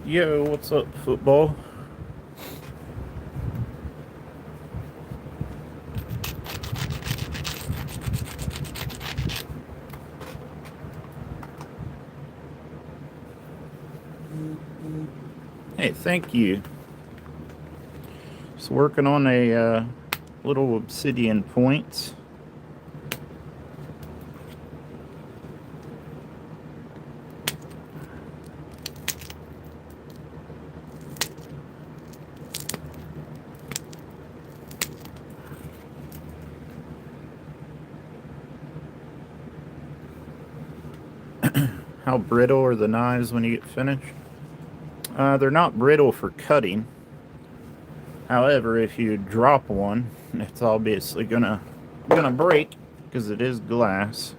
Yo, what's up, football? Hey, thank you. Just working on a little obsidian point. How brittle are the knives when you get finished? They're not brittle for cutting. However, if you drop one, it's obviously gonna break because it is glass.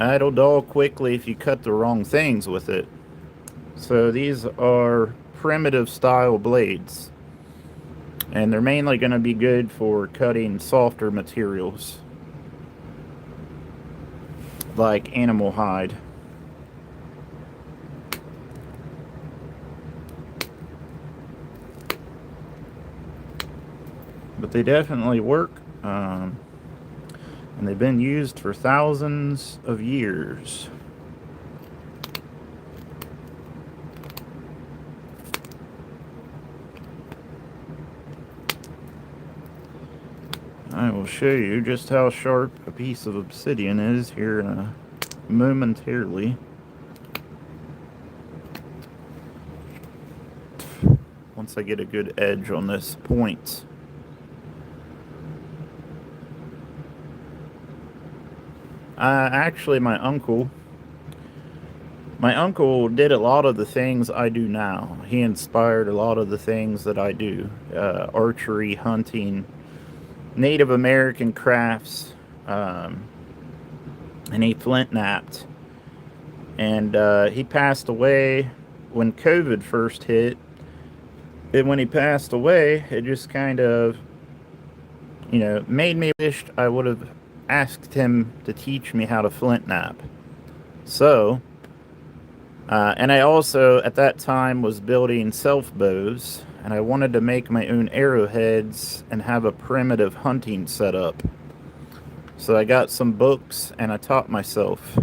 It'll dull quickly if you cut the wrong things with it. So these are primitive style blades, and they're mainly going to be good for cutting softer materials like animal hide. But they definitely work, and they've been used for thousands of years. I will show you just how sharp a piece of obsidian is here momentarily. Once I get a good edge on this point. Actually, my uncle did a lot of the things I do now. He inspired a lot of the things that I do. Archery, hunting, Native American crafts, and he flint napped. And he passed away when COVID first hit. And when he passed away, it just kind of, made me wish I would have asked him to teach me how to flint nap. So, and I also, at that time, was building self bows, and I wanted to make my own arrowheads and have a primitive hunting setup. So I got some books and I taught myself.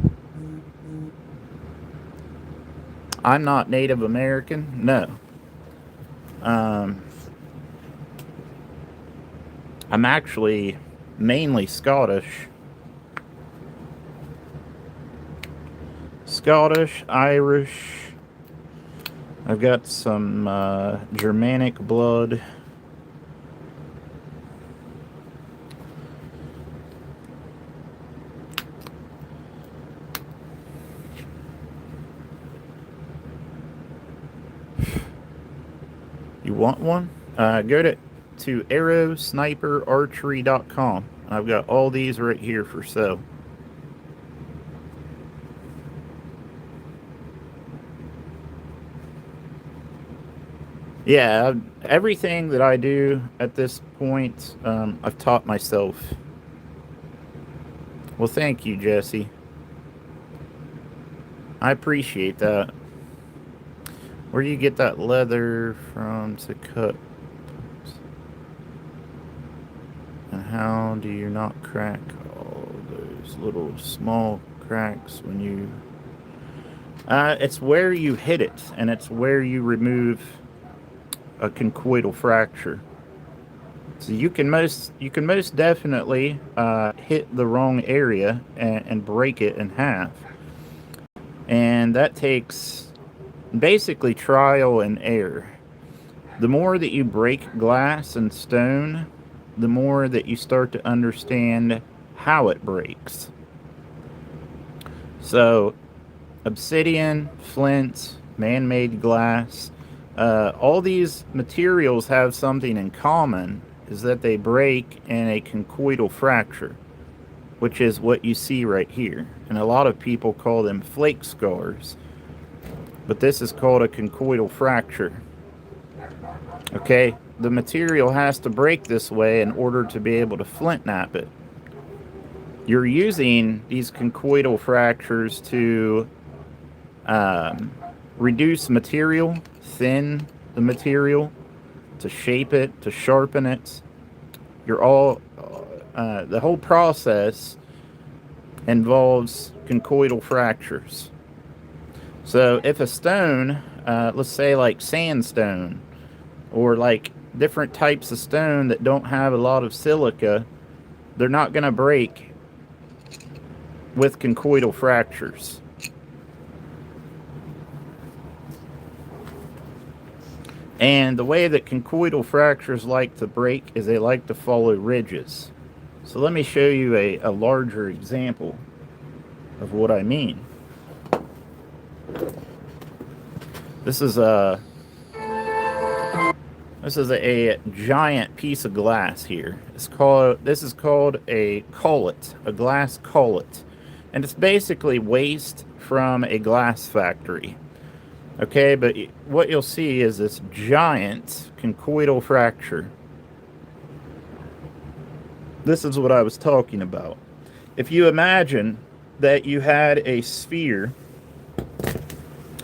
I'm not Native American, no. I'm actually mainly Scottish. Irish. I've got some Germanic blood. You want one? Go to arrowsniperarchery.com. I've got all these right here for sale. Yeah, everything that I do at this point, I've taught myself. Well, thank you, Jesse. I appreciate that. Where do you get that leather from to cut? And how do you not crack all those little small cracks when you... it's where you hit it, and it's where you remove a conchoidal fracture. So you can most definitely hit the wrong area and break it in half. And that takes basically trial and error. The more that you break glass and stone, the more that you start to understand how it breaks. So, obsidian, flint, man-made glass, All these materials have something in common, is that they break in a conchoidal fracture, which is what you see right here. And a lot of people call them flake scars, but this is called a conchoidal fracture. Okay, the material has to break this way in order to be able to flint knap it. You're using these conchoidal fractures to reduce material, thin the material, to shape it, to sharpen it. The whole process involves conchoidal fractures. So if a stone, let's say like sandstone, or like different types of stone that don't have a lot of silica, they're not going to break with conchoidal fractures. And the way that conchoidal fractures like to break is they like to follow ridges. So let me show you a larger example of what I mean. This is a giant piece of glass here. This is called a collet, a glass collet. And it's basically waste from a glass factory. Okay, but what you'll see is this giant conchoidal fracture. This is what I was talking about. If you imagine that you had a sphere,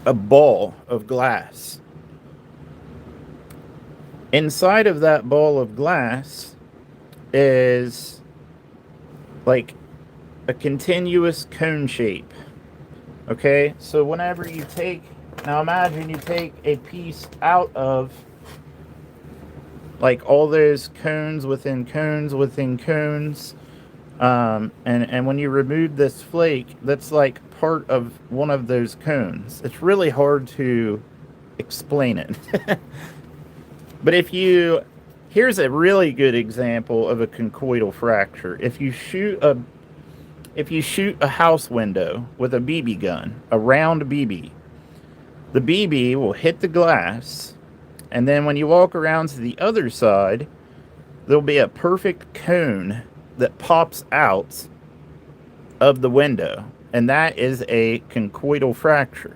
a ball of glass. Inside of that ball of glass is like a continuous cone shape. Okay, so whenever you now imagine you take a piece out of like all those cones within cones within cones, and when you remove this flake, that's like part of one of those cones. It's really hard to explain it. But here's a really good example of a conchoidal fracture. If you shoot a house window with a BB gun, a round BB, the BB will hit the glass, and then when you walk around to the other side, there'll be a perfect cone that pops out of the window, and that is a conchoidal fracture.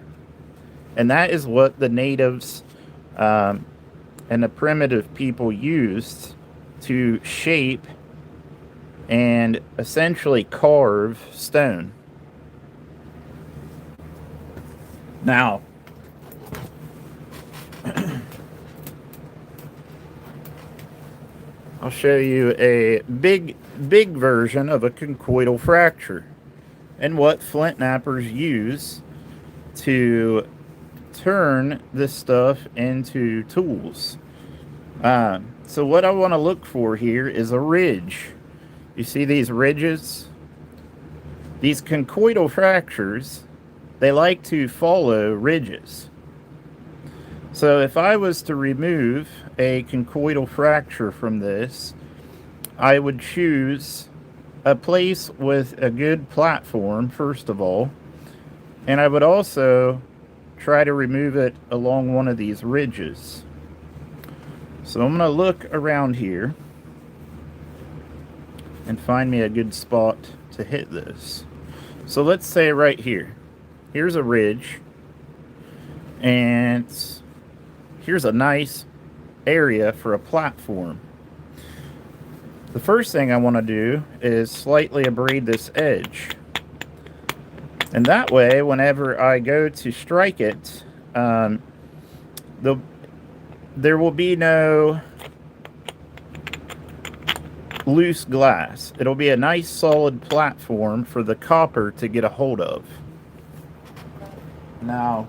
And that is what the natives and the primitive people used to shape and essentially carve stone. Now, I'll show you a big version of a conchoidal fracture and what flint knappers use to turn this stuff into tools. So what I want to look for here is a ridge. You see these ridges? These conchoidal fractures, they like to follow ridges. So if I was to remove a conchoidal fracture from this, I would choose a place with a good platform, first of all, and I would also try to remove it along one of these ridges. So I'm going to look around here and find me a good spot to hit this. So let's say right here. Here's a ridge, and here's a nice area for a platform. The first thing I want to do is slightly abrade this edge. And that way, whenever I go to strike it, there will be no loose glass. It'll be a nice solid platform for the copper to get a hold of. Now,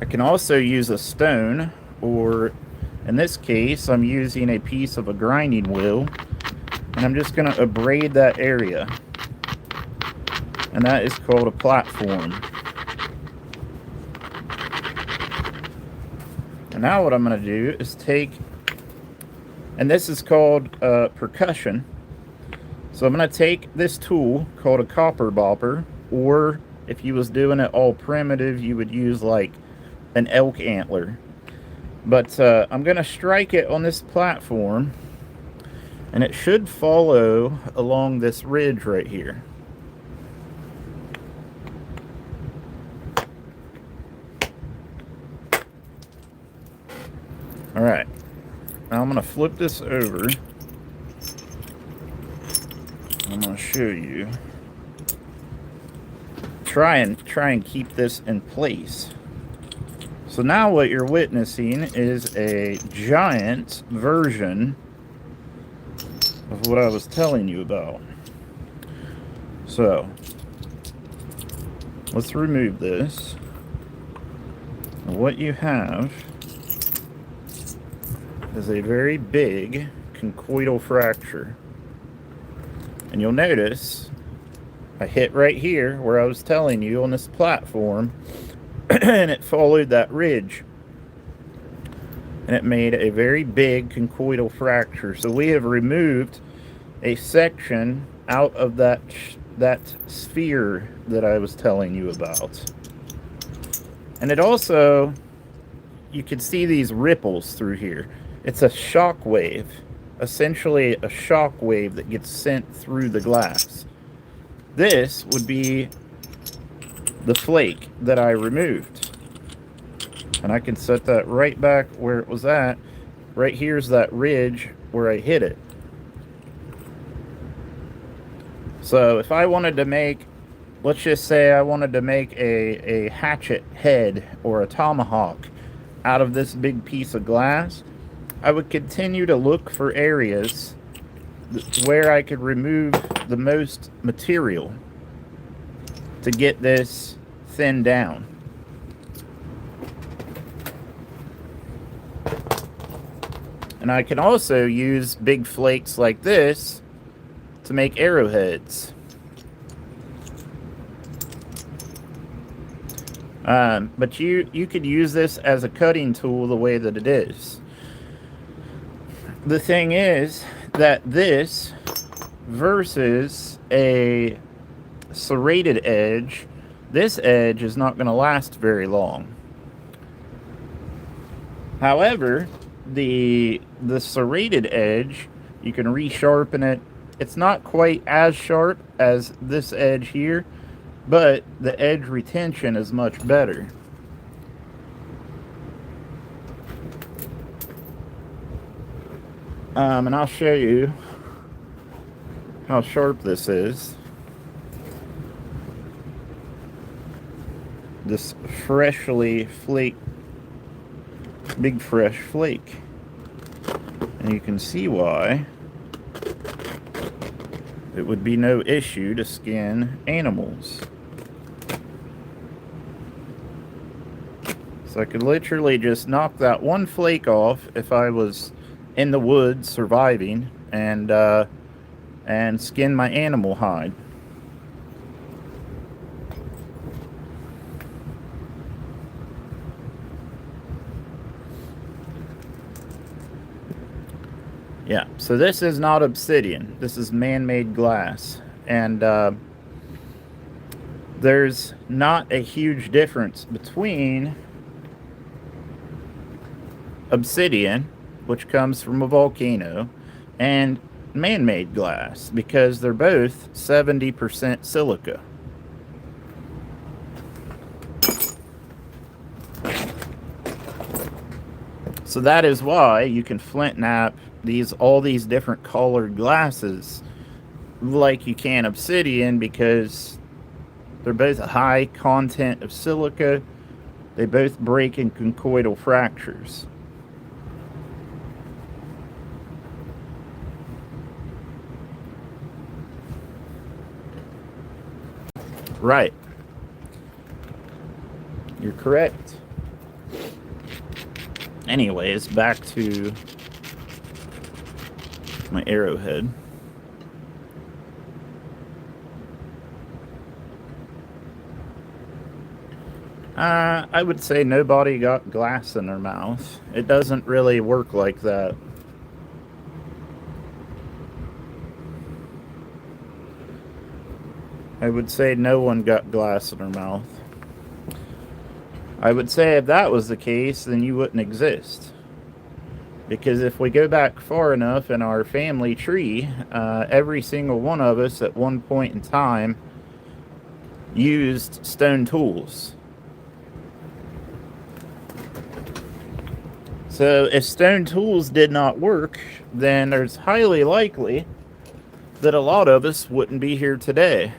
I can also use a stone, or in this case, I'm using a piece of a grinding wheel, and I'm just going to abrade that area. And that is called a platform. And now what I'm going to do is and this is called percussion. So I'm going to take this tool called a copper bopper, or If you was doing it all primitive, you would use like an elk antler. But I'm going to strike it on this platform, and it should follow along this ridge right here. Alright, now I'm going to flip this over. I'm going to show you. Try and keep this in place. So now what you're witnessing is a giant version of what I was telling you about. So let's remove this. And what you have is a very big conchoidal fracture. And you'll notice I hit right here where I was telling you on this platform, and it followed that ridge. And it made a very big conchoidal fracture. So we have removed a section out of that sphere that I was telling you about. And it also, you can see these ripples through here. It's a shock wave, essentially a shock wave that gets sent through the glass. This would be the flake that I removed. And I can set that right back where it was at. Right here's that ridge where I hit it. So if I wanted to make, let's just say I wanted to make a hatchet head or a tomahawk out of this big piece of glass, I would continue to look for areas where I could remove the most material to get this thinned down. And I can also use big flakes like this to make arrowheads. But you could use this as a cutting tool the way that it is. The thing is that this versus a serrated edge, this edge is not going to last very long. However, the serrated edge, you can resharpen it. It's not quite as sharp as this edge here, but the edge retention is much better. And I'll show you how sharp this is. This freshly flaked, big fresh flake. And you can see why it would be no issue to skin animals. So I could literally just knock that one flake off if I was in the woods surviving, and skin my animal hide. Yeah, so this is not obsidian. This is man-made glass. And there's not a huge difference between obsidian, which comes from a volcano, and man-made glass, because they're both 70% silica. So that is why you can flint knap all these different colored glasses like you can obsidian, because they're both a high content of silica. They both break in conchoidal fractures. Right. You're correct. Anyways, back to my arrowhead. I would say nobody got glass in their mouth. It doesn't really work like that. I would say no one got glass in their mouth. I would say if that was the case, then you wouldn't exist. Because if we go back far enough in our family tree, every single one of us at one point in time used stone tools. So if stone tools did not work, then there's highly likely that a lot of us wouldn't be here today.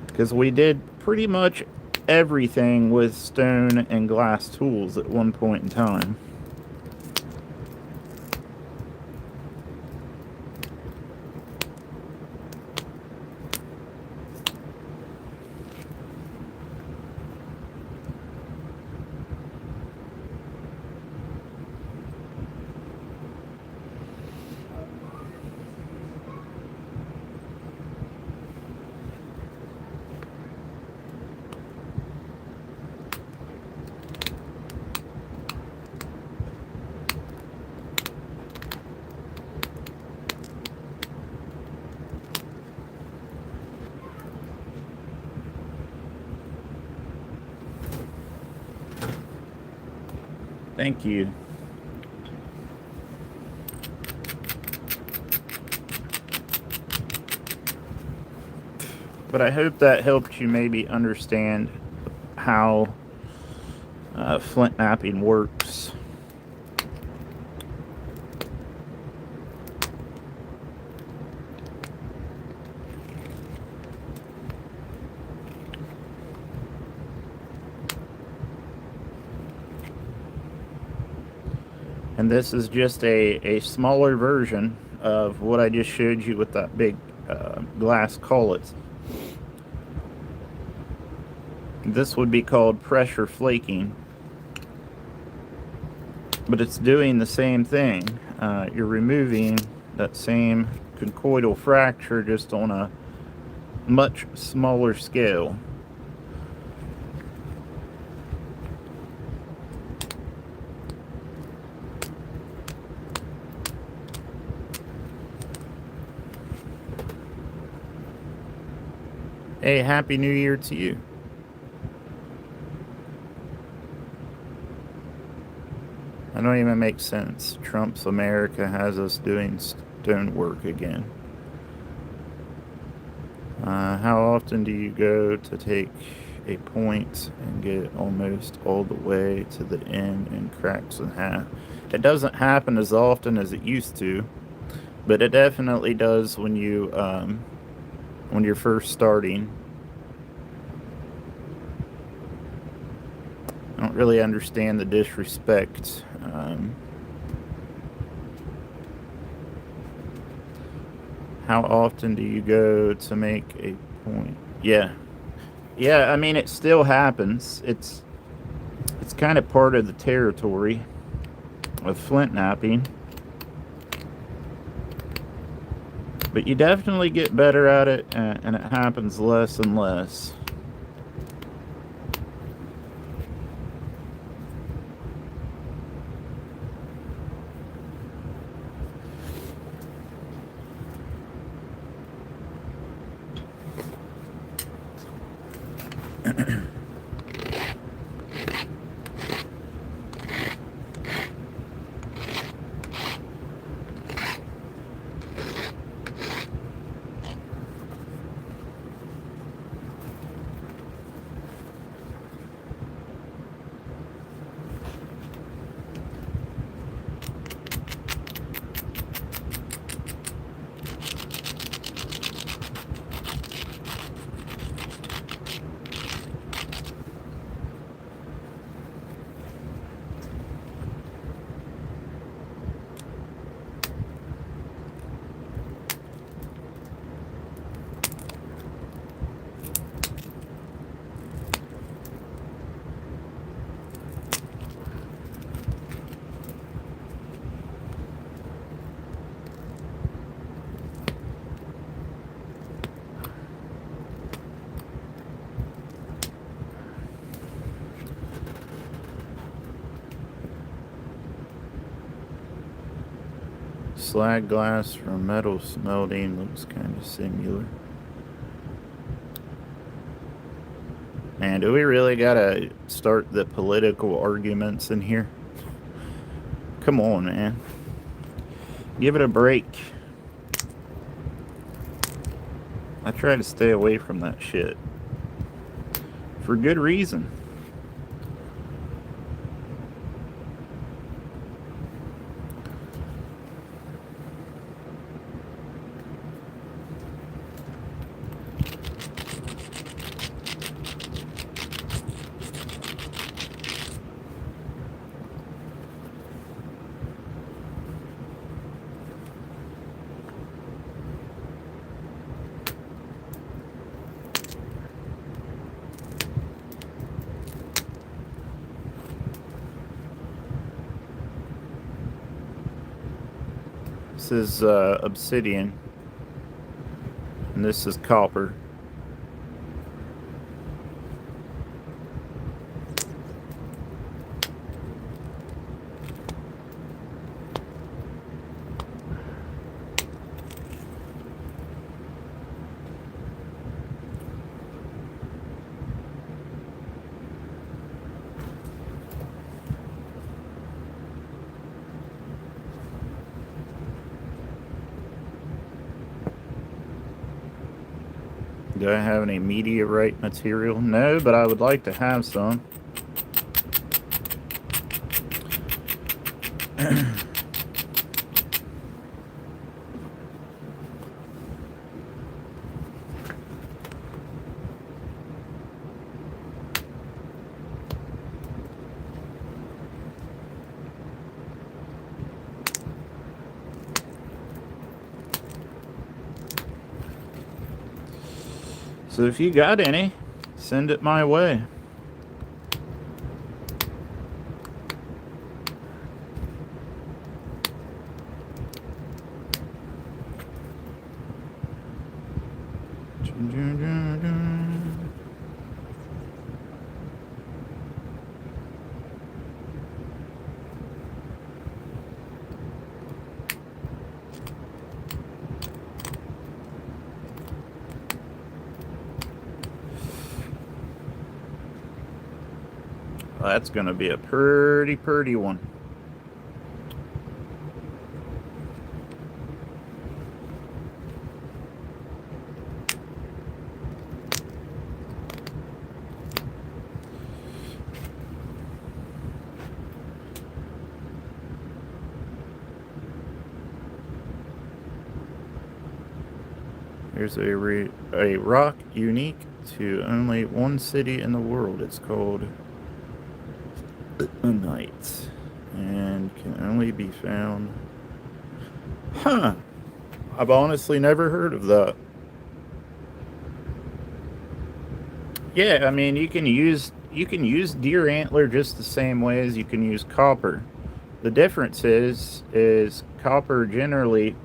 Because we did pretty much everything with stone and glass tools at one point in time. Thank you. But I hope that helped you maybe understand how flint napping works. And this is just a smaller version of what I just showed you with that big glass cullet. This would be called pressure flaking. But it's doing the same thing. You're removing that same conchoidal fracture just on a much smaller scale. Hey, Happy New Year to you. I don't even make sense. Trump's America has us doing stone work again. How often do you go to take a point and get it almost all the way to the end and cracks in half? It doesn't happen as often as it used to, but it definitely does when you're first starting. I don't really understand the disrespect. How often do you go to make a point? Yeah. Yeah, I mean, it still happens. It's kind of part of the territory of flint napping. But you definitely get better at it, and it happens less and less. slag glass from metal smelting looks kind of similar. Man, do we really gotta start the political arguments in here? Come on, man. Give it a break. I try to stay away from that shit. For good reason. This is obsidian, and this is copper. Do I have any meteorite material? No, but I would like to have some. So if you got any, send it my way. Well, that's going to be a pretty one. There's a rock unique to only one city in the world. It's called Night, and can only be found. Huh. I've honestly never heard of that. Yeah, I mean you can use deer antler just the same way as you can use copper. The difference is copper generally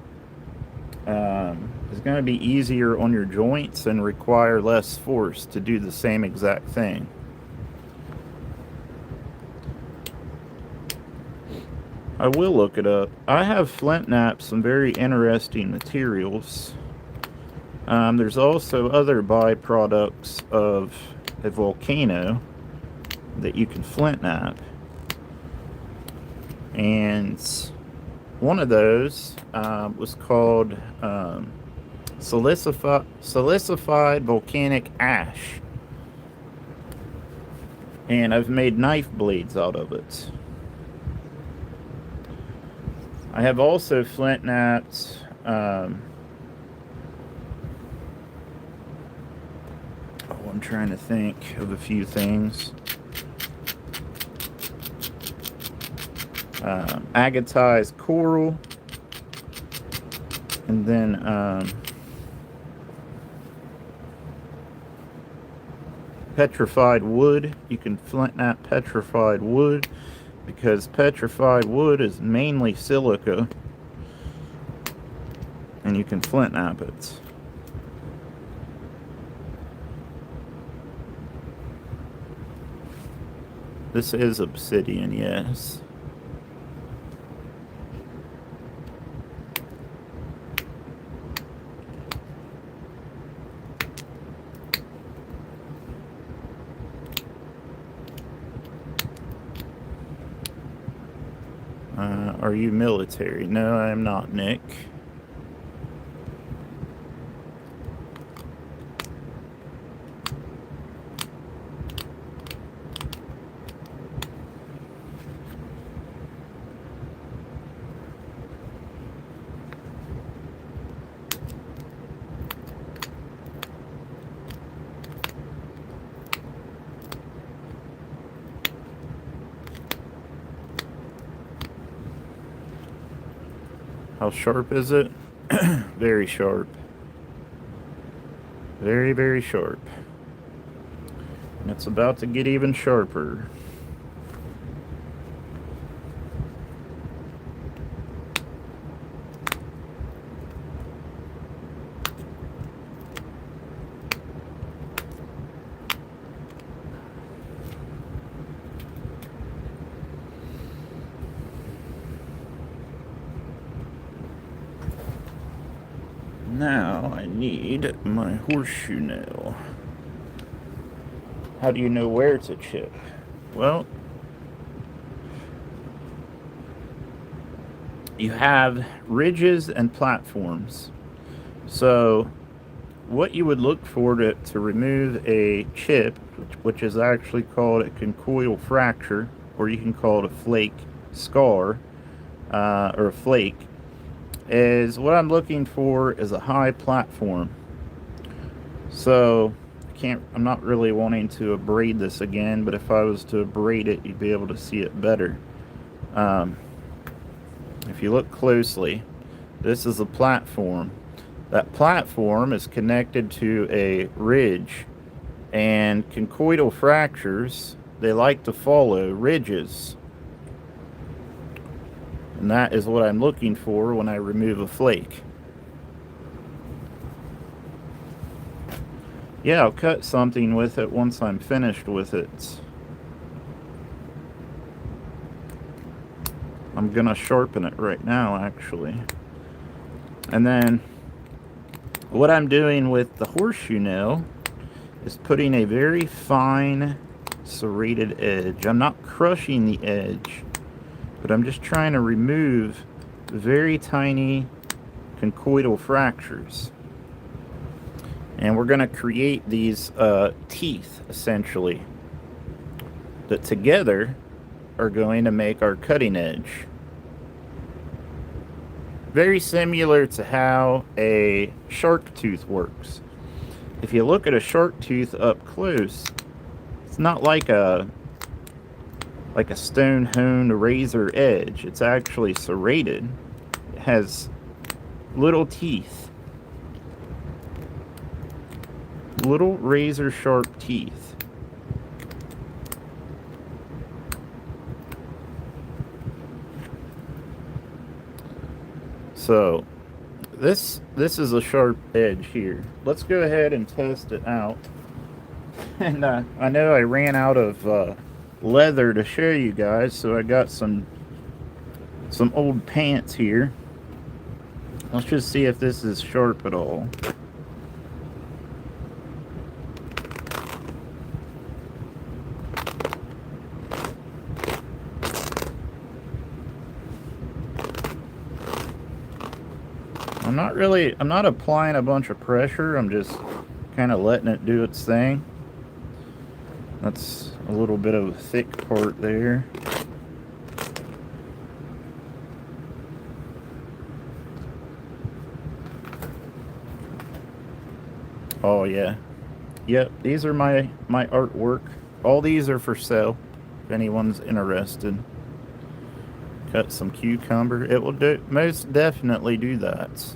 is going to be easier on your joints and require less force to do the same exact thing. I will look it up. I have flint knapped some very interesting materials. There's also other byproducts of a volcano that you can flint knap. And one of those was called silicified volcanic ash. And I've made knife blades out of it. I have also flint knapped I'm trying to think of a few things. Agatized coral, and then petrified wood. You can flint knap petrified wood because petrified wood is mainly silica, and you can flint knap it. This is obsidian, yes. Are you military? No, I am not, Nick. How sharp is it? Very sharp. Very, very sharp. And it's about to get even sharper. Now I need my horseshoe nail. How do you know where to chip? Well, you have ridges and platforms. So what you would look for to remove a chip, which is actually called a conchoidal fracture, or you can call it a flake scar, or a flake, is what I'm looking for is a high platform. So I'm not really wanting to abrade this again, but if I was to abrade it, you'd be able to see it better. If you look closely, this is a platform. That platform is connected to a ridge, and conchoidal fractures, they like to follow ridges. And that is what I'm looking for when I remove a flake. Yeah, I'll cut something with it once I'm finished with it. I'm gonna sharpen it right now, actually. And then what I'm doing with the horseshoe nail is putting a very fine serrated edge. I'm not crushing the edge, but I'm just trying to remove very tiny conchoidal fractures. And we're going to create these teeth, essentially, that together are going to make our cutting edge. Very similar to how a shark tooth works. If you look at a shark tooth up close, it's not like a stone honed razor edge. It's actually serrated. It has little teeth. Little razor sharp teeth. So this is a sharp edge here. Let's go ahead and test it out. And I know I ran out of leather to show you guys, so I got some old pants here. Let's just see if this is sharp at all. I'm not applying a bunch of pressure. I'm just kind of letting it do its thing. That's a little bit of a thick part there. Oh yeah. Yep, these are my artwork. All these are for sale if anyone's interested. Cut some cucumber. It will most definitely do that.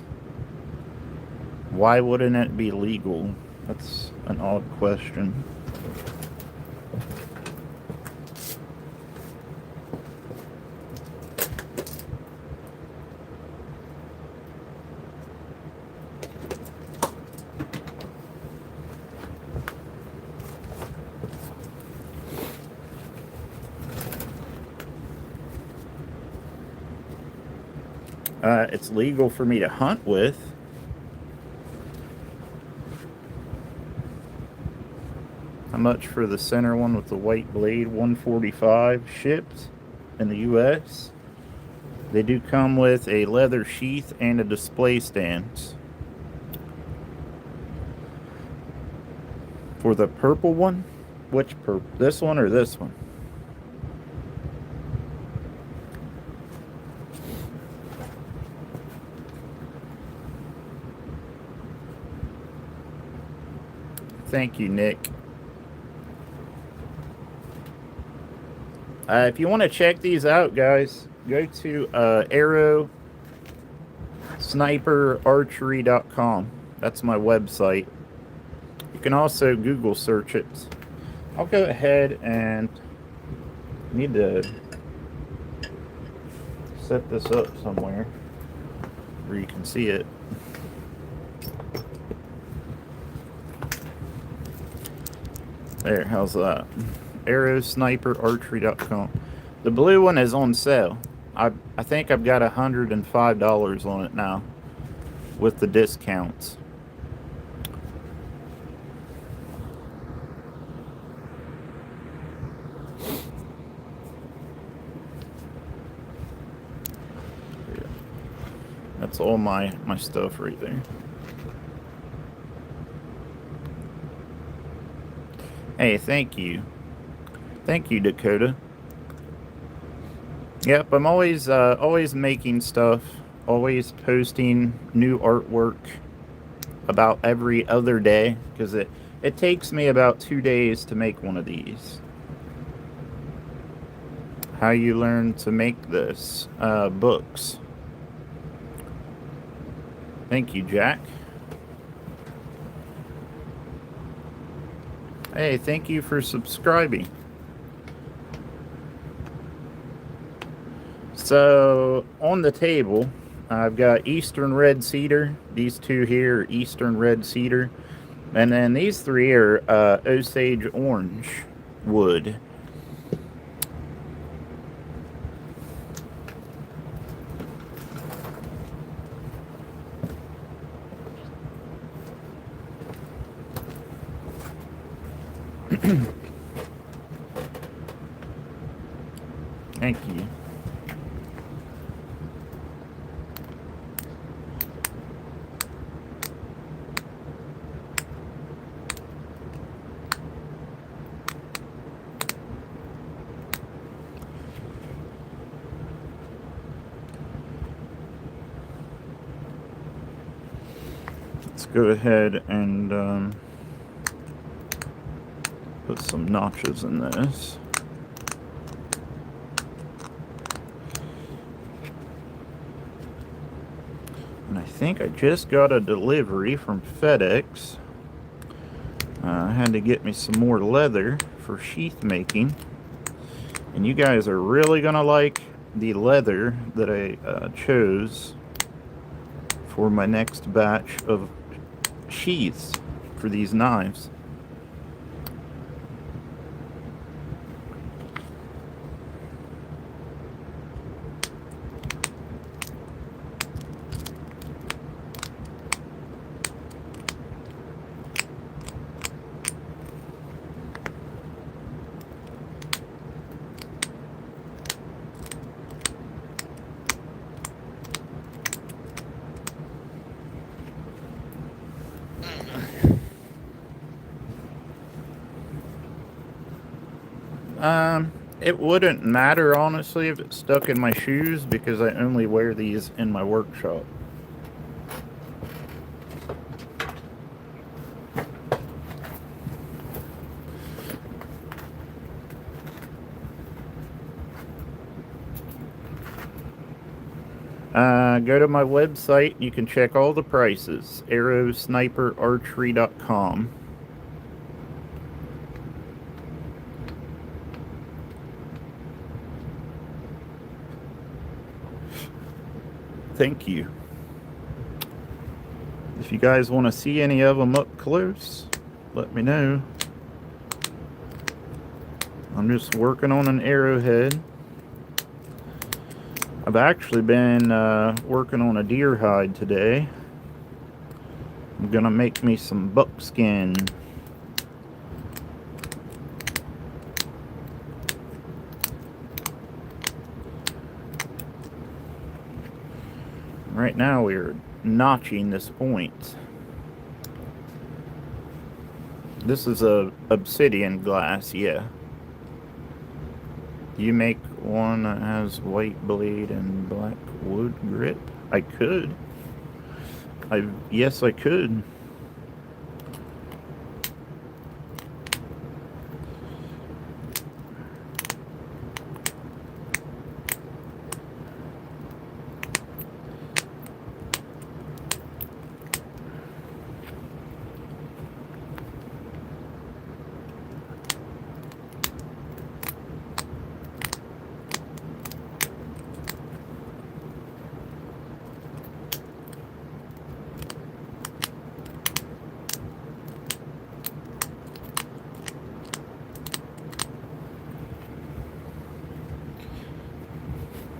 Why wouldn't it be legal? That's an odd question. It's legal for me to hunt with. How much for the center one with the white blade? $145 shipped in the US. They do come with a leather sheath and a display stand. For the purple one? Which purple? This one or this one? Thank you, Nick. If you want to check these out, guys, go to arrowsniperarchery.com. That's my website. You can also Google search it. I'll go ahead and need to set this up somewhere where you can see it. There, how's that? Arrowsniperarchery.com. The blue one is on sale. I think I've got $105 on it now with the discounts. That's all my stuff right there. Hey, thank you. Thank you, Dakota. Yep, I'm always making stuff, always posting new artwork about every other day, because it takes me about 2 days to make one of these. How you learn to make this? Books. Thank you, Jack. Hey, thank you for subscribing. So, on the table, I've got Eastern Red Cedar. These two here are Eastern Red Cedar. And then these three are Osage Orange wood. Thank you. Let's go ahead and put some notches in this. And I think I just got a delivery from FedEx. I had to get me some more leather for sheath making. And you guys are really gonna like the leather that I chose for my next batch of sheaths for these knives. It wouldn't matter, honestly, if it's stuck in my shoes, because I only wear these in my workshop. Go to my website. You can check all the prices. arrowsniperarchery.com. Thank you. If you guys want to see any of them up close, let me know. I'm just working on an arrowhead. I've actually been working on a deer hide today. I'm gonna make me some buckskin. Right now we're notching this point. This is a obsidian glass, yeah. You make one that has white blade and black wood grip? I could. Yes, I could.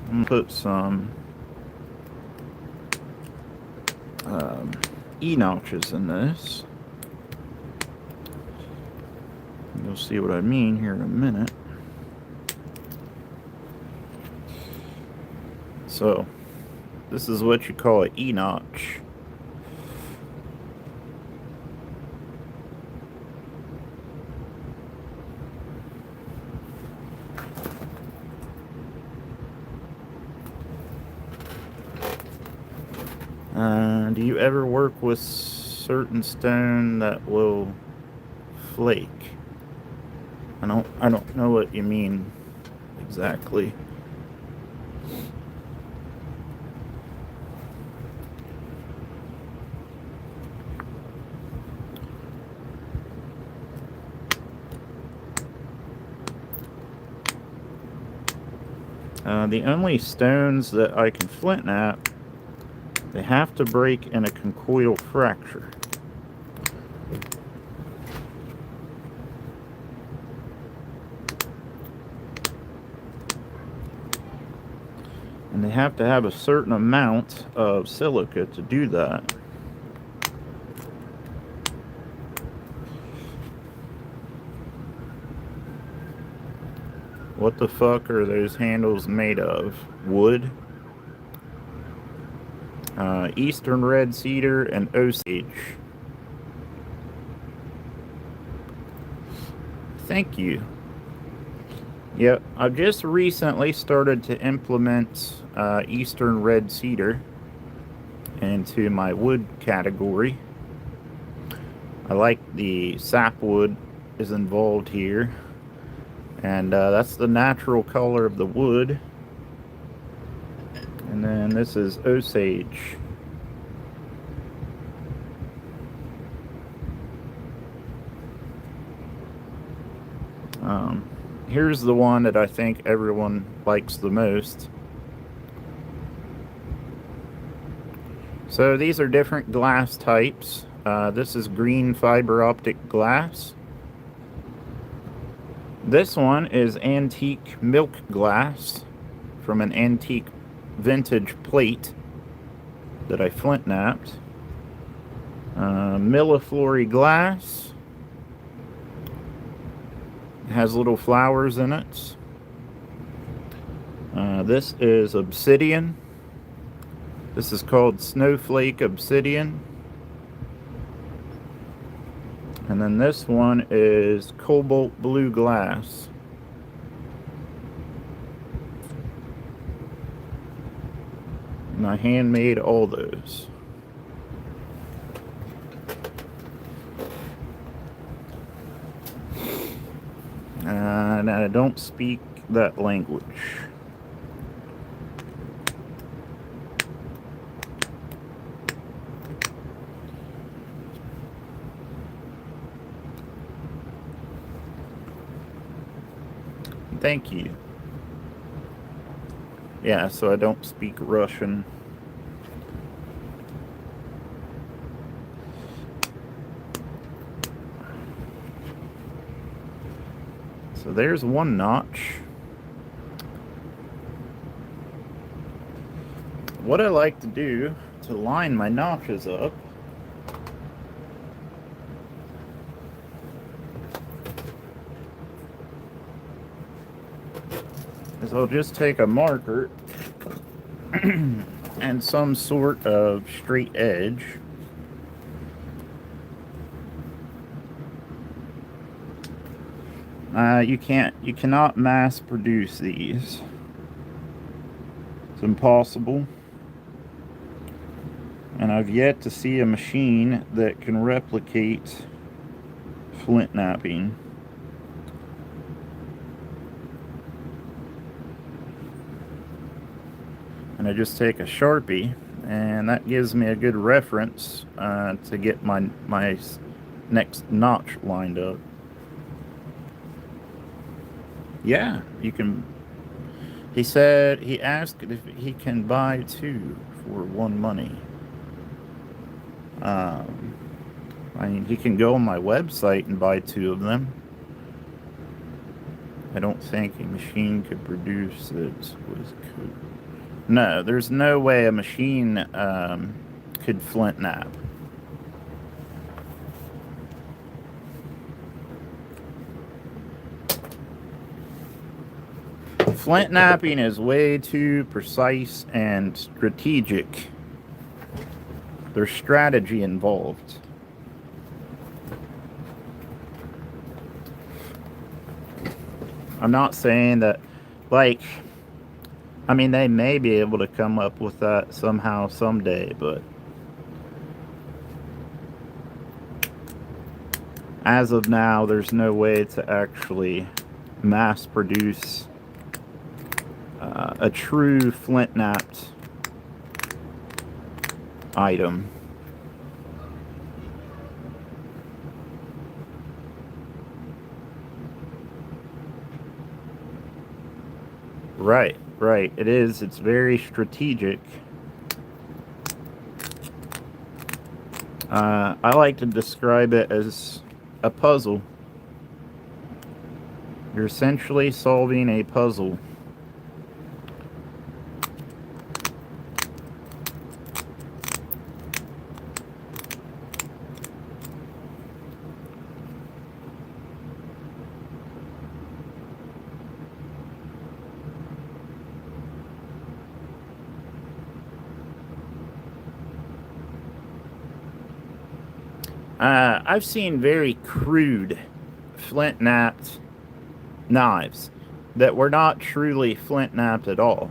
I'm gonna put some E-notches in this. You'll see what I mean here in a minute. So, this is what you call an E-notch. Do you ever work with certain stone that will flake? I don't know what you mean exactly. The only stones that I can flint knap, they have to break in a conchoidal fracture. And they have to have a certain amount of silica to do that. What the fuck are those handles made of? Wood? Eastern red cedar and osage. Thank you. Yep, I've just recently started to implement Eastern red cedar into my wood category. I like the sapwood is involved here, and that's the natural color of the wood. And then this is osage. Here's the one that I think everyone likes the most. So these are different glass types. This is green fiber optic glass. This one is antique milk glass from an antique vintage plate that I flint knapped. Milliflora glass. It has little flowers in it. This is obsidian. This is called snowflake obsidian. And then this one is cobalt blue glass. And I handmade all those. And I don't speak that language. Thank you. Yeah, so I don't speak Russian. So there's one notch. What I like to do to line my notches up is I'll just take a marker and some sort of straight edge. You cannot mass produce these. It's impossible. And I've yet to see a machine that can replicate flint napping. And I just take a Sharpie, and that gives me a good reference to get my next notch lined up. Yeah, you can. He said he asked if he can buy two for one money. I mean, he can go on my website and buy two of them. I don't think a machine could produce it with code. No, there's no way a machine could flint nap. Flint napping is way too precise and strategic. There's strategy involved. I'm not saying that, like, I mean, they may be able to come up with that somehow, someday, but as of now, there's no way to actually mass produce a true flint napped item. Right, right. It is. It's very strategic. I like to describe it as a puzzle. You're essentially solving a puzzle. I've seen very crude flint napped knives that were not truly flint napped at all.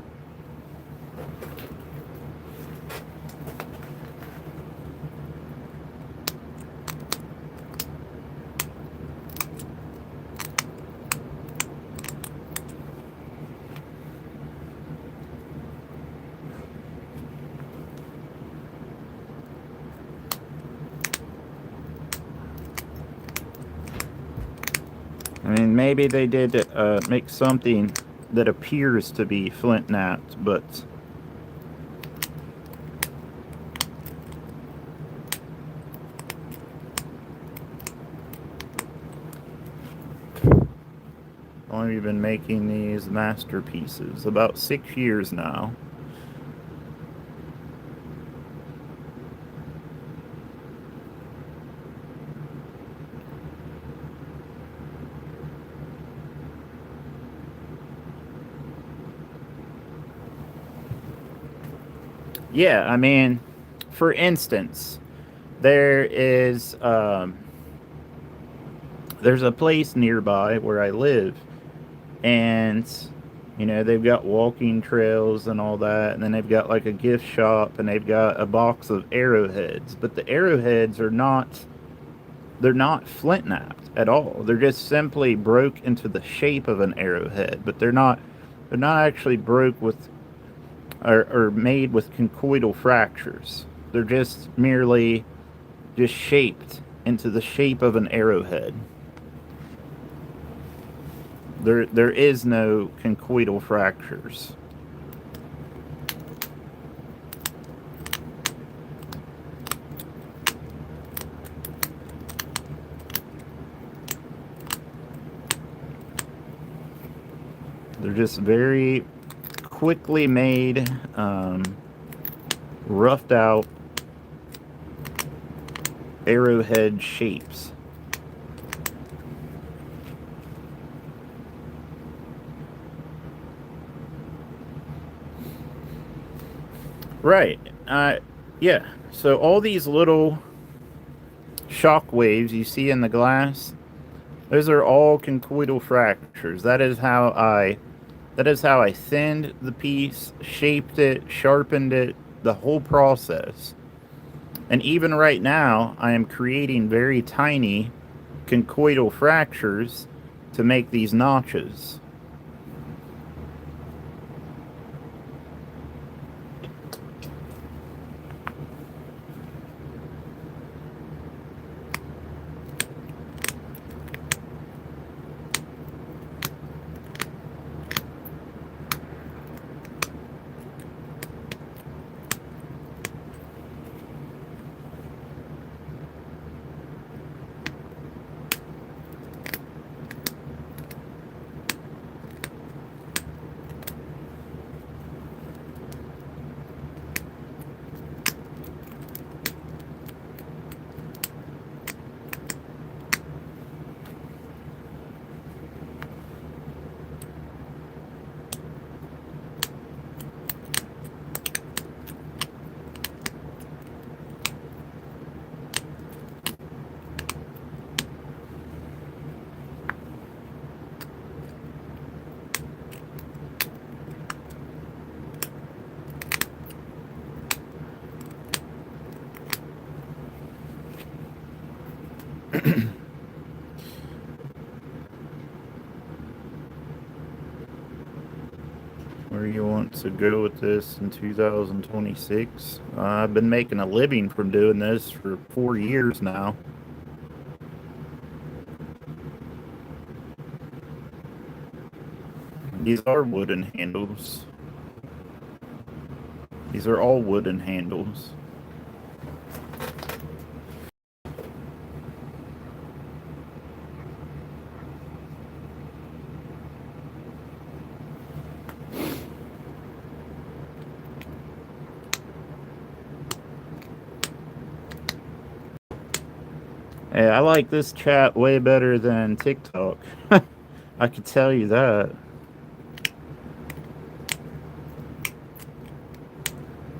I mean, maybe they did make something that appears to be flint napped, but only been making these masterpieces about 6 years now. Yeah, I mean, for instance, there is there's a place nearby where I live, and they've got walking trails and all that, and then they've got like a gift shop, and they've got a box of arrowheads, but the arrowheads are not they're not flint napped at all. They're just simply broke into the shape of an arrowhead, but they're not actually broke with or made with conchoidal fractures. They're just merely just shaped into the shape of an arrowhead. There is no conchoidal fractures. They're just very quickly made, roughed out arrowhead shapes. Right. Yeah. So all these little shock waves you see in the glass, those are all conchoidal fractures. That is how I thinned the piece, shaped it, sharpened it, the whole process. And even right now, I am creating very tiny conchoidal fractures to make these notches. Where you want to go with this in 2026? I've been making a living from doing this for 4 years now. These are wooden handles. These are all wooden handles. Hey, I like this chat way better than TikTok. I could tell you that.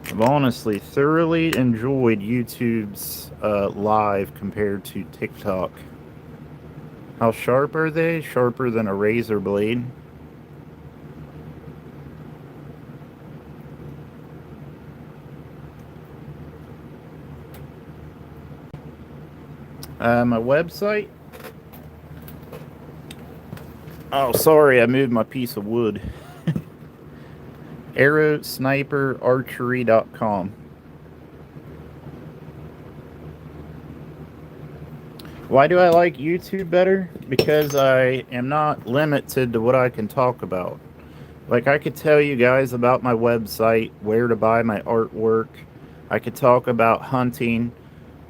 I've honestly thoroughly enjoyed YouTube's live compared to TikTok. How sharp are they? Sharper than a razor blade. My website. Oh, sorry, I moved my piece of wood. arrowsniperarchery.com. Why do I like YouTube better? Because I am not limited to what I can talk about. Like, I could tell you guys about my website, where to buy my artwork. I could talk about hunting.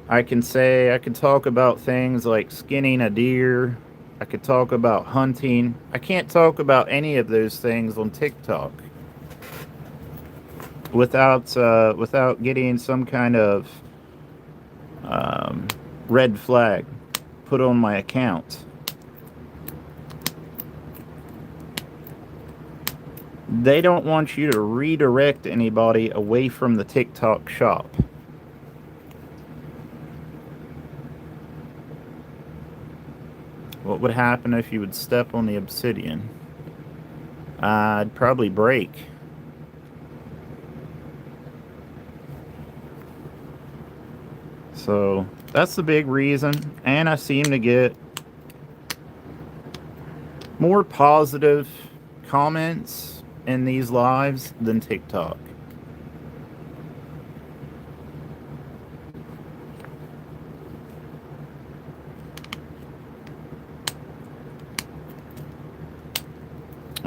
I can talk about things like skinning a deer. I could talk about hunting. I can't talk about any of those things on TikTok without getting some kind of red flag put on my account. They don't want you to redirect anybody away from the TikTok shop. What would happen if you would step on the obsidian? I'd probably break. So that's the big reason. And I seem to get more positive comments in these lives than TikTok.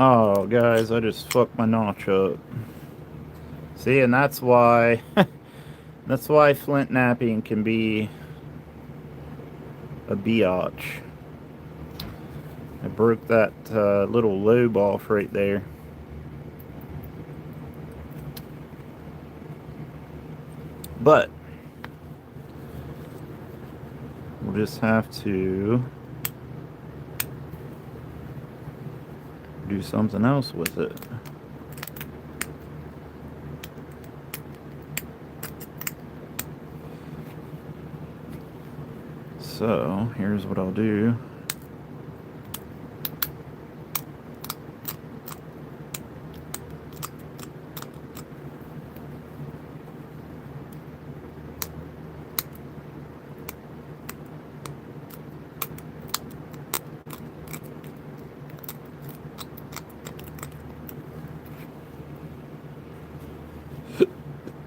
Oh, guys, I just fucked my notch up. See, and that's why flint napping can be a biatch. I broke that little lobe off right there. But we'll just have to do something else with it. So, here's what I'll do.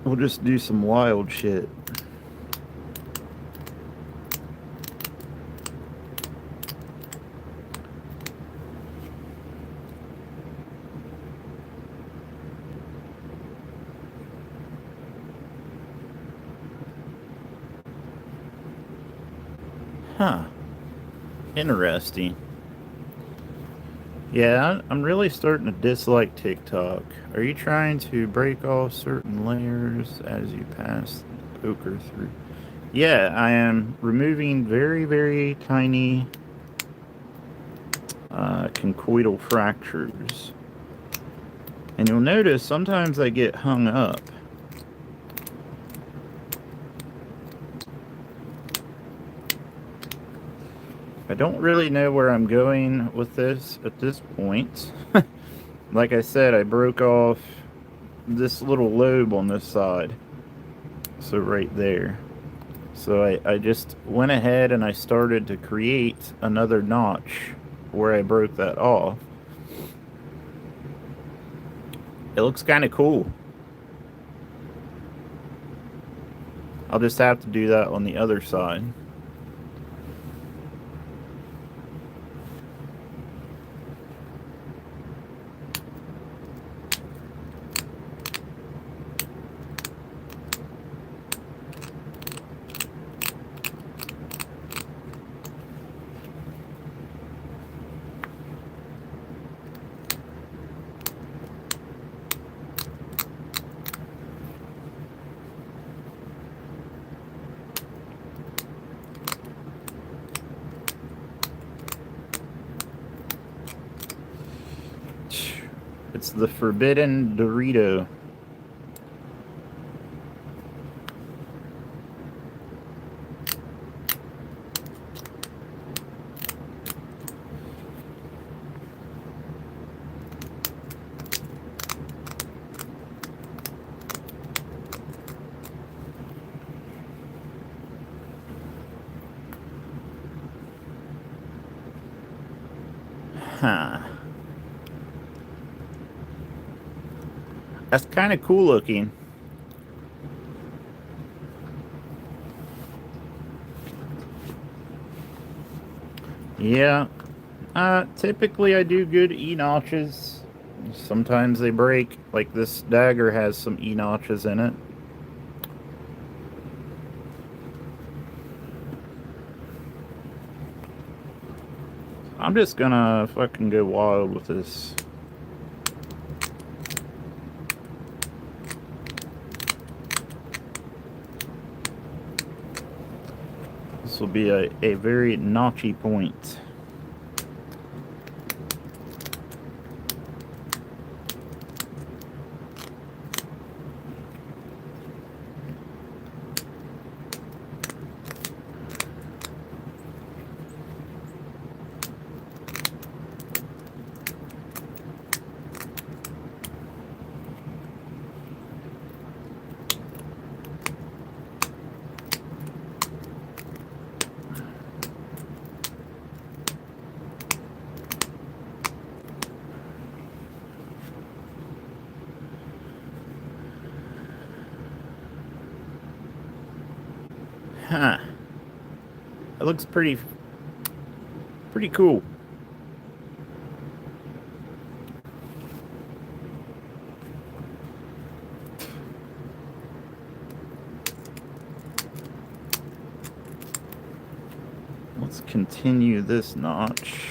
We'll just do some wild shit. Huh. Interesting. Yeah, I'm really starting to dislike TikTok. Are you trying to break off certain layers as you pass the poker through? Yeah, I am removing very, very tiny conchoidal fractures. And you'll notice sometimes I get hung up. I don't really know where I'm going with this at this point. Like I said, I broke off this little lobe on this side. So right there. So I just went ahead and I started to create another notch where I broke that off. It looks kind of cool. I'll just have to do that on the other side. It's the forbidden Dorito. Huh. That's kind of cool looking. Yeah. Typically I do good E-notches. Sometimes they break. Like this dagger has some E-notches in it. I'm just gonna fucking go wild with this. This will be a very notchy point. Huh. It looks pretty cool. Let's continue this notch.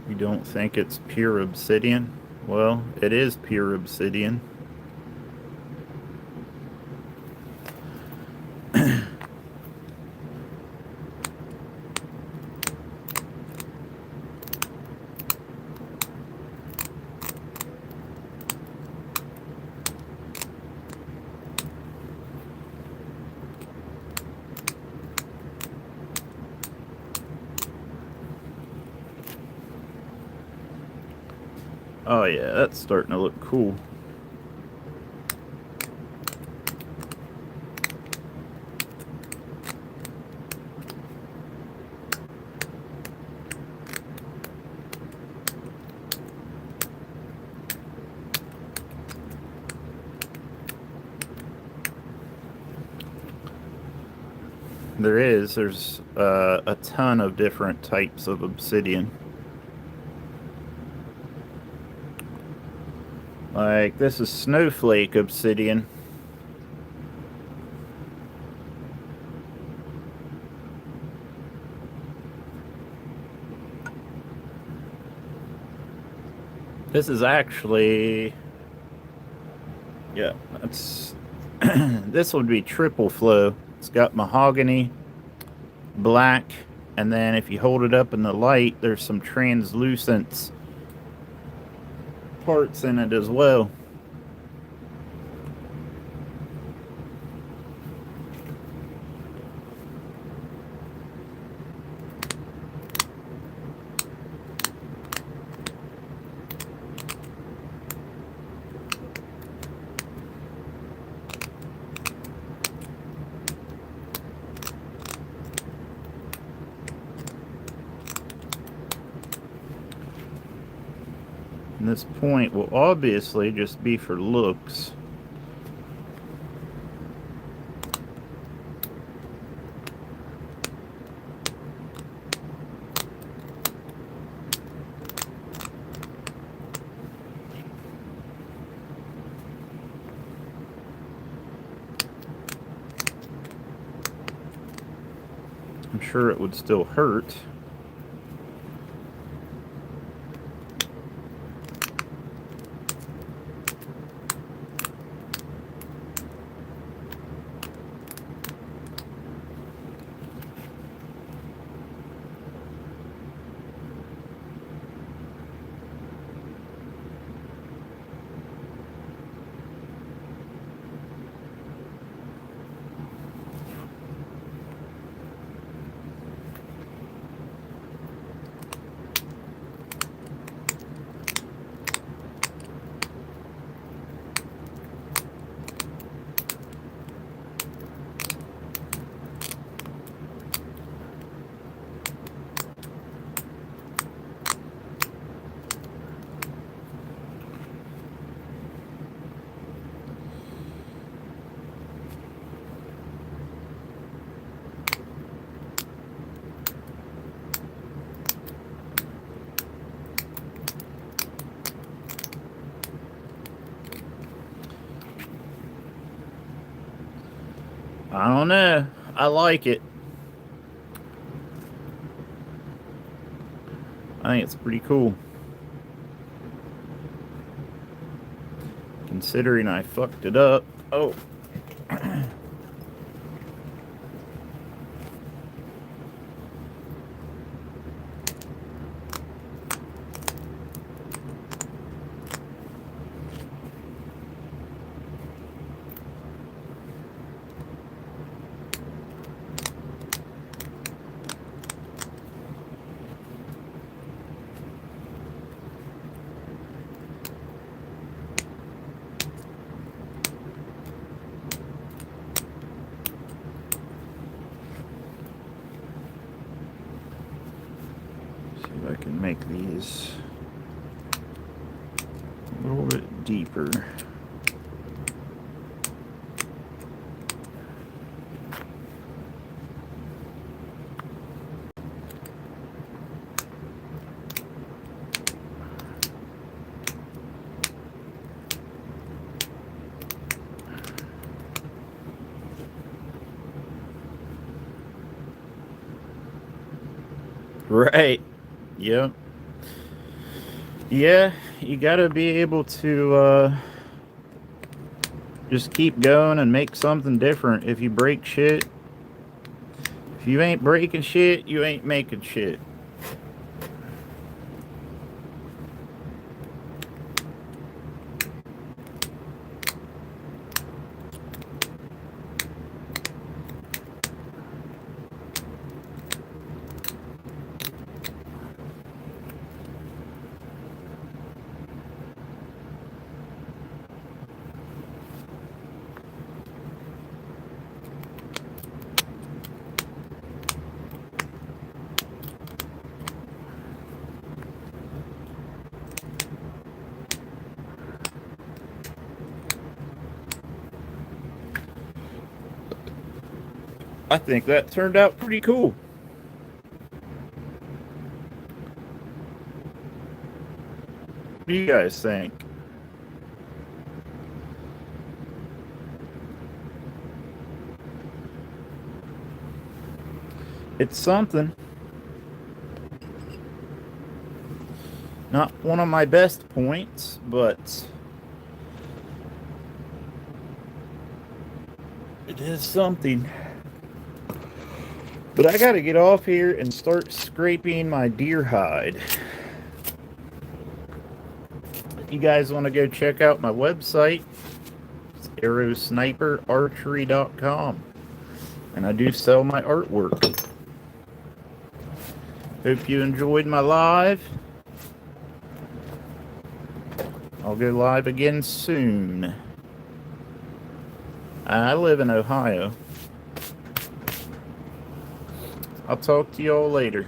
You don't think it's pure obsidian? Well, it is pure obsidian. Oh yeah, that's starting to look cool. There's a ton of different types of obsidian. Like, this is snowflake obsidian. This is actually, yeah, that's, this would be triple flow. It's got mahogany, black, and then if you hold it up in the light, there's some translucent parts in it as well. And this point will obviously just be for looks. I'm sure it would still hurt. I don't know. I like it. I think it's pretty cool. Considering I fucked it up. Oh. I can make these a little bit deeper. Right. Yep. Yeah, you gotta be able to just keep going and make something different. If you break shit, if you ain't breaking shit, you ain't making shit. I think that turned out pretty cool. What do you guys think? It's something. Not one of my best points, but it is something. But I gotta get off here and start scraping my deer hide. If you guys want to go check out my website, it's arrowsniperarchery.com. And I do sell my artwork. Hope you enjoyed my live. I'll go live again soon. I live in Ohio. I'll talk to y'all later.